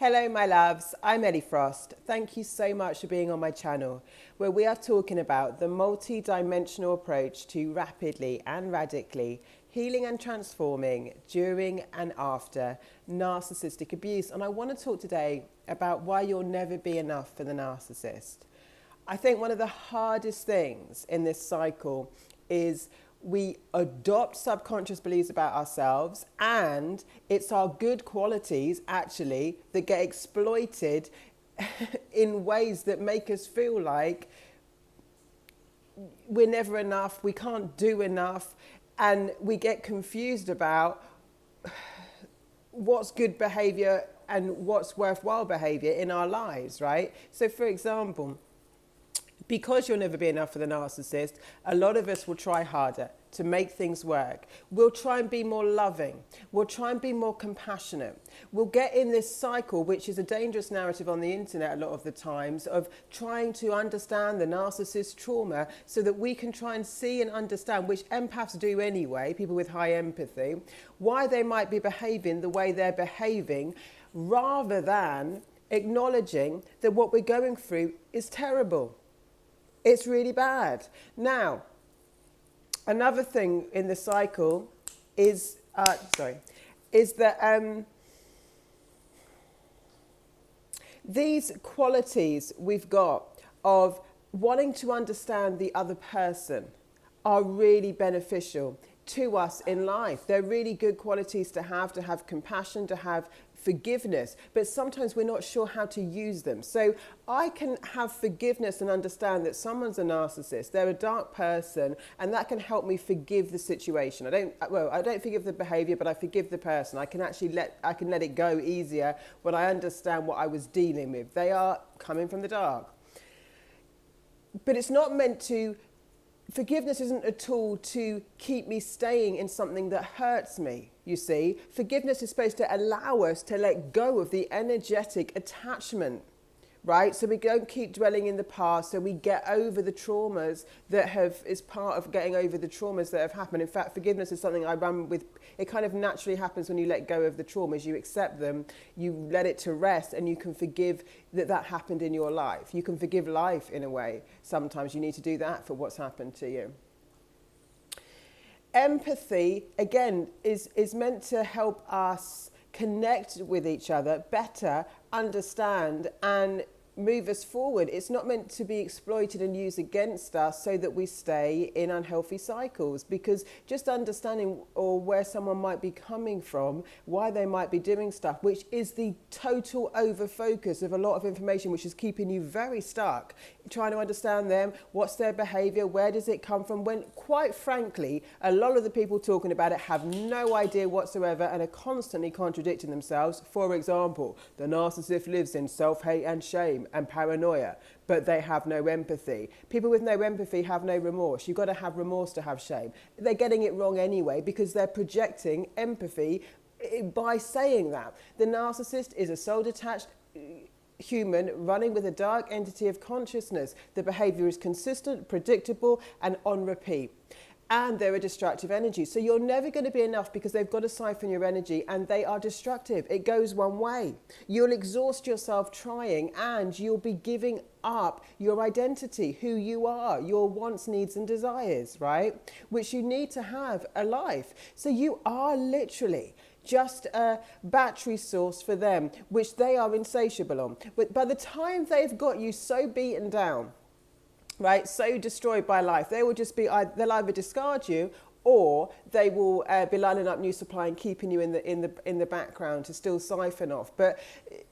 Hello my loves, I'm Ellie Frost. Thank you so much for being on my channel, where we are talking about the multi-dimensional approach to rapidly and radically healing and transforming during and after narcissistic abuse. And I want to talk today about why you'll never be enough for the narcissist. I think one of the hardest things in this cycle is we adopt subconscious beliefs about ourselves, and it's our good qualities actually that get exploited in ways that make us feel like we're never enough, we can't do enough, and we get confused about what's good behavior and what's worthwhile behavior in our lives, right? So for example, because you'll never be enough for the narcissist, a lot of us will try harder to make things work. We'll try and be more loving. We'll try and be more compassionate. We'll get in this cycle, which is a dangerous narrative on the internet a lot of the times, of trying to understand the narcissist trauma so that we can try and see and understand, which empaths do anyway, people with high empathy, why they might be behaving the way they're behaving, rather than acknowledging that what we're going through is terrible. It's really bad. Now, another thing in the cycle is that these qualities we've got of wanting to understand the other person are really beneficial to us in life. They're really good qualities to have compassion, to have forgiveness, but sometimes we're not sure how to use them. So I can have forgiveness and understand that someone's a narcissist, they're a dark person, and that can help me forgive the situation. I don't forgive the behavior, but I forgive the person. I can let it go easier when I understand what I was dealing with. They are coming from the dark. But it's not meant to. Forgiveness isn't a tool to keep me staying in something that hurts me, you see. Forgiveness is supposed to allow us to let go of the energetic attachment, right? So we don't keep dwelling in the past, so we get over the traumas is part of getting over the traumas that have happened. In fact, forgiveness is something I run with. It kind of naturally happens when you let go of the traumas. You accept them, you let it to rest, and you can forgive that happened in your life. You can forgive life in a way. Sometimes you need to do that for what's happened to you. Empathy, again, is meant to help us connect with each other better, understand, and move us forward. It's not meant to be exploited and used against us so that we stay in unhealthy cycles, because just understanding or where someone might be coming from, why they might be doing stuff, which is the total over focus of a lot of information, which is keeping you very stuck trying to understand them, what's their behavior, where does it come from, when quite frankly a lot of the people talking about it have no idea whatsoever and are constantly contradicting themselves. For example, the narcissist lives in self-hate and shame and paranoia, but they have no empathy. People with no empathy have no remorse. You've got to have remorse to have shame. They're getting it wrong anyway, because they're projecting empathy by saying that. The narcissist is a soul-detached human running with a dark entity of consciousness. The behavior is consistent, predictable, and on repeat. And they're a destructive energy. So you're never going to be enough, because they've got to siphon your energy, and they are destructive. It goes one way. You'll exhaust yourself trying, and you'll be giving up your identity, who you are, your wants, needs, and desires, right? Which you need to have a life. So you are literally just a battery source for them, which they are insatiable on. But by the time they've got you so beaten down, right, so destroyed by life, they will just be, they'll either discard you, or they will be lining up new supply and keeping you in the background to still siphon off. But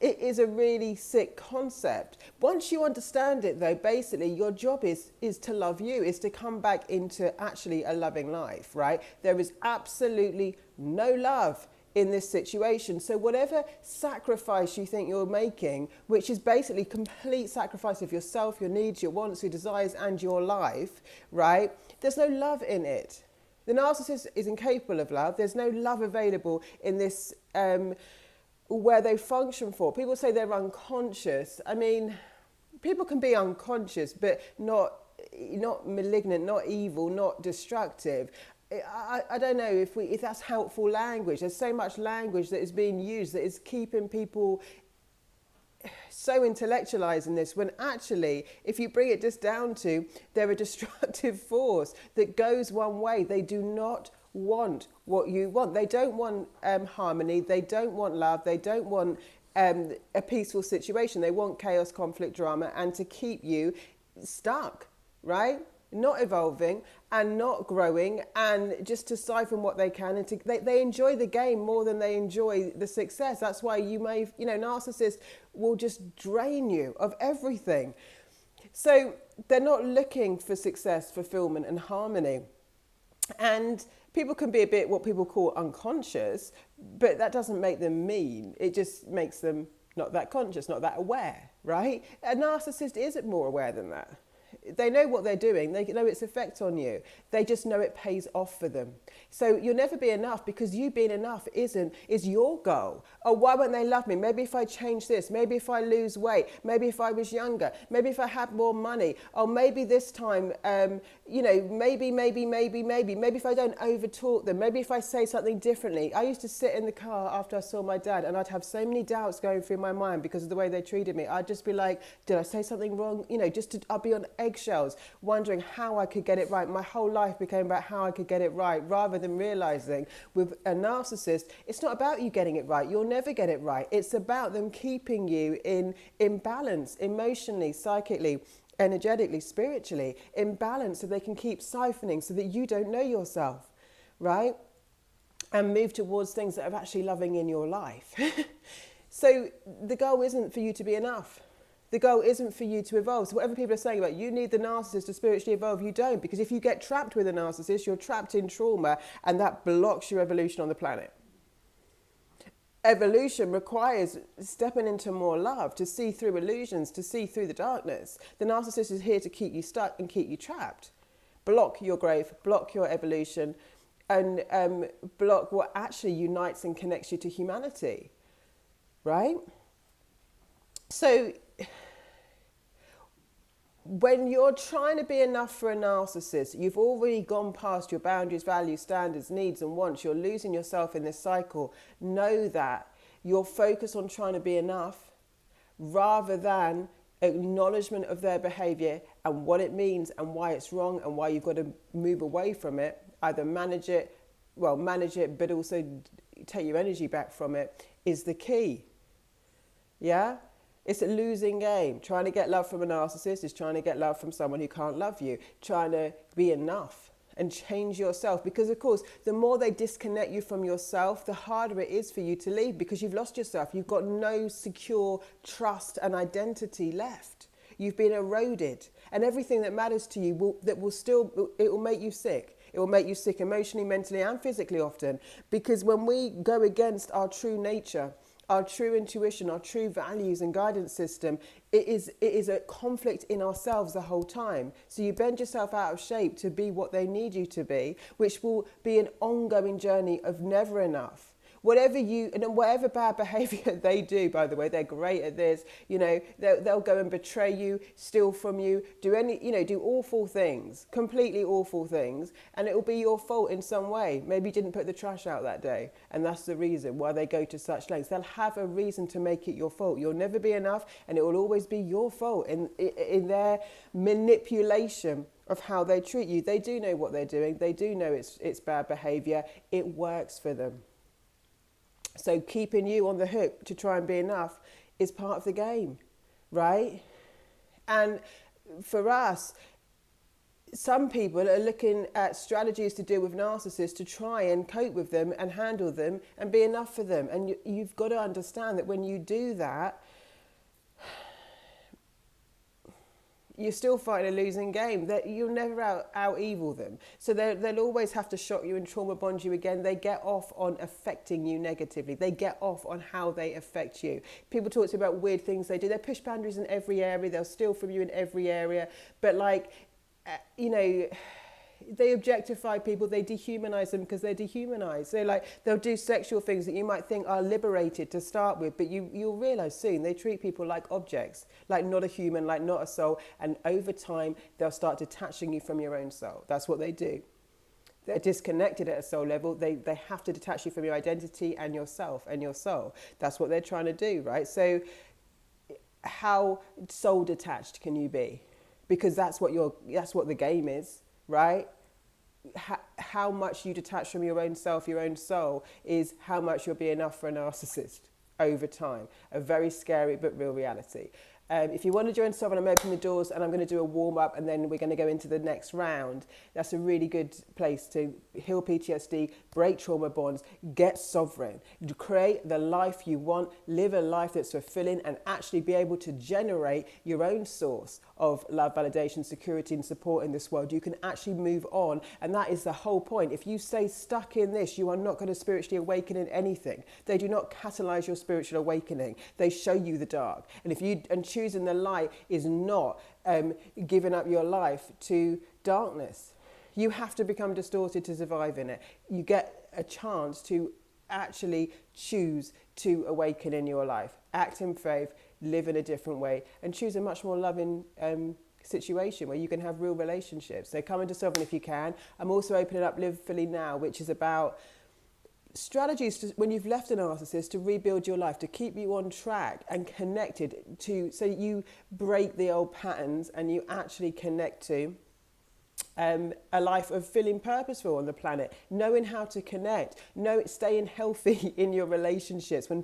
it is a really sick concept. Once you understand it, though, basically your job is to love you, is to come back into actually a loving life, right? There is absolutely no love in this situation. So whatever sacrifice you think you're making, which is basically complete sacrifice of yourself, your needs, your wants, your desires, and your life, right? There's no love in it. The narcissist is incapable of love. There's no love available in this where they function for. People say they're unconscious. I mean, people can be unconscious, but not malignant, not evil, not destructive. I don't know if that's helpful language. There's so much language that is being used that is keeping people so intellectualizing this when actually, if you bring it just down to, they're a destructive force that goes one way. They do not want what you want. They don't want harmony. They don't want love. They don't want a peaceful situation. They want chaos, conflict, drama, and to keep you stuck, right? Not evolving and not growing, and just to siphon what they can. And they enjoy the game more than they enjoy the success. That's why narcissists will just drain you of everything. So they're not looking for success, fulfillment, and harmony. And people can be a bit what people call unconscious, but that doesn't make them mean. It just makes them not that conscious, not that aware, right? A narcissist isn't more aware than that. They know what they're doing. They know its effect on you. They just know it pays off for them. So you'll never be enough, because you being enough is your goal. Oh, why won't they love me? Maybe if I change this, maybe if I lose weight, maybe if I was younger, maybe if I had more money. Oh, maybe this time, maybe if I don't over talk them, maybe if I say something differently. I used to sit in the car after I saw my dad, and I'd have so many doubts going through my mind because of the way they treated me. I'd just be like, did I say something wrong? I'll be on eggshells, wondering how I could get it right. My whole life became about how I could get it right, rather than realizing with a narcissist, it's not about you getting it right. You'll never get it right. It's about them keeping you in balance, emotionally, psychically, energetically, spiritually, in balance, so they can keep siphoning so that you don't know yourself, right? And move towards things that are actually loving in your life. So the goal isn't for you to be enough. The goal isn't for you to evolve. So whatever people are saying about you need the narcissist to spiritually evolve, you don't. Because if you get trapped with a narcissist, you're trapped in trauma, and that blocks your evolution on the planet. Evolution requires stepping into more love, to see through illusions, to see through the darkness. The narcissist is here to keep you stuck and keep you trapped. Block your growth, block your evolution, and block what actually unites and connects you to humanity. Right? So when you're trying to be enough for a narcissist, you've already gone past your boundaries, values, standards, needs and wants. You're losing yourself in this cycle. Know that you're focused on trying to be enough rather than acknowledgement of their behavior and what it means and why it's wrong and why you've got to move away from it. Either manage it, but also take your energy back from it is the key. Yeah? It's a losing game. Trying to get love from a narcissist is trying to get love from someone who can't love you. Trying to be enough and change yourself. Because, of course, the more they disconnect you from yourself, the harder it is for you to leave, because you've lost yourself. You've got no secure trust and identity left. You've been eroded. And everything that matters to you will make you sick. It will make you sick emotionally, mentally, and physically often. Because when we go against our true nature, our true intuition, our true values and guidance system, it is a conflict in ourselves the whole time. So you bend yourself out of shape to be what they need you to be, which will be an ongoing journey of never enough. Whatever bad behavior they do, by the way, they're great at this, they'll go and betray you, steal from you, do awful things, completely awful things, and it will be your fault in some way. Maybe you didn't put the trash out that day, and that's the reason why they go to such lengths. They'll have a reason to make it your fault. You'll never be enough, and it will always be your fault in their manipulation of how they treat you. They do know what they're doing. They do know it's bad behavior. It works for them. So keeping you on the hook to try and be enough is part of the game, right? And for us, some people are looking at strategies to deal with narcissists to try and cope with them and handle them and be enough for them. And you've got to understand that when you do that, you're still fighting a losing game. That you'll never out evil them. So they'll always have to shock you and trauma bond you again. They get off on affecting you negatively. They get off on how they affect you. People talk to you about weird things they do. They push boundaries in every area. They'll steal from you in every area. But they objectify people, they dehumanize them because they're dehumanized. They'll do sexual things that you might think are liberated to start with, but you'll realize soon they treat people like objects, like not a human, like not a soul, and over time they'll start detaching you from your own soul. That's what they do. They're disconnected at a soul level. They have to detach you from your identity and yourself and your soul. That's what they're trying to do, right? So how soul detached can you be? Because that's what the game is, right? How much you detach from your own self, your own soul, is how much you'll be enough for a narcissist over time. A very scary but real reality. If you want to join Sovereign, I'm opening the doors and I'm going to do a warm up and then we're going to go into the next round. That's a really good place to heal PTSD, break trauma bonds, get sovereign, create the life you want, live a life that's fulfilling, and actually be able to generate your own source of love, validation, security, and support in this world. You can actually move on, and that is the whole point. If you stay stuck in this, you are not going to spiritually awaken in anything. They do not catalyze your spiritual awakening. They show you the dark. And choosing the light is not giving up your life to darkness. You have to become distorted to survive in it. You get a chance to actually choose to awaken in your life, act in faith, live in a different way, and choose a much more loving situation where you can have real relationships. So come into Sovereign if you can. I'm also opening up Live Fully Now, which is about strategies to, when you've left a narcissist, to rebuild your life, to keep you on track and connected to, so you break the old patterns and you actually connect to a life of feeling purposeful on the planet, knowing how to connect, staying healthy in your relationships when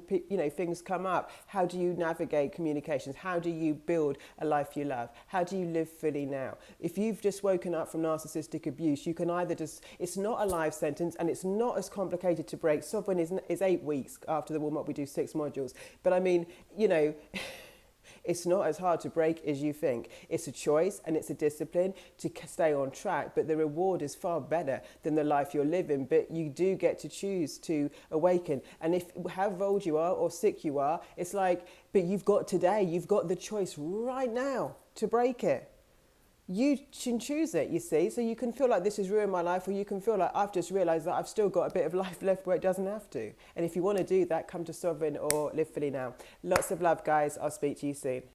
things come up. How do you navigate communications? How do you build a life you love? How do you live fully now? If you've just woken up from narcissistic abuse, you can either just, it's not a life sentence and it's not as complicated to break. Sovereign is 8 weeks. After the warm-up we do 6 modules, but I mean, it's not as hard to break as you think. It's a choice and it's a discipline to stay on track, but the reward is far better than the life you're living. But you do get to choose to awaken. And if however old you are or sick you are, it's like, but you've got today, you've got the choice right now to break it. You can choose it, you see. So you can feel like this has ruined my life, or you can feel like I've just realised that I've still got a bit of life left where it doesn't have to. And if you want to do that, come to Sovereign or Live Fully Now. Lots of love, guys. I'll speak to you soon.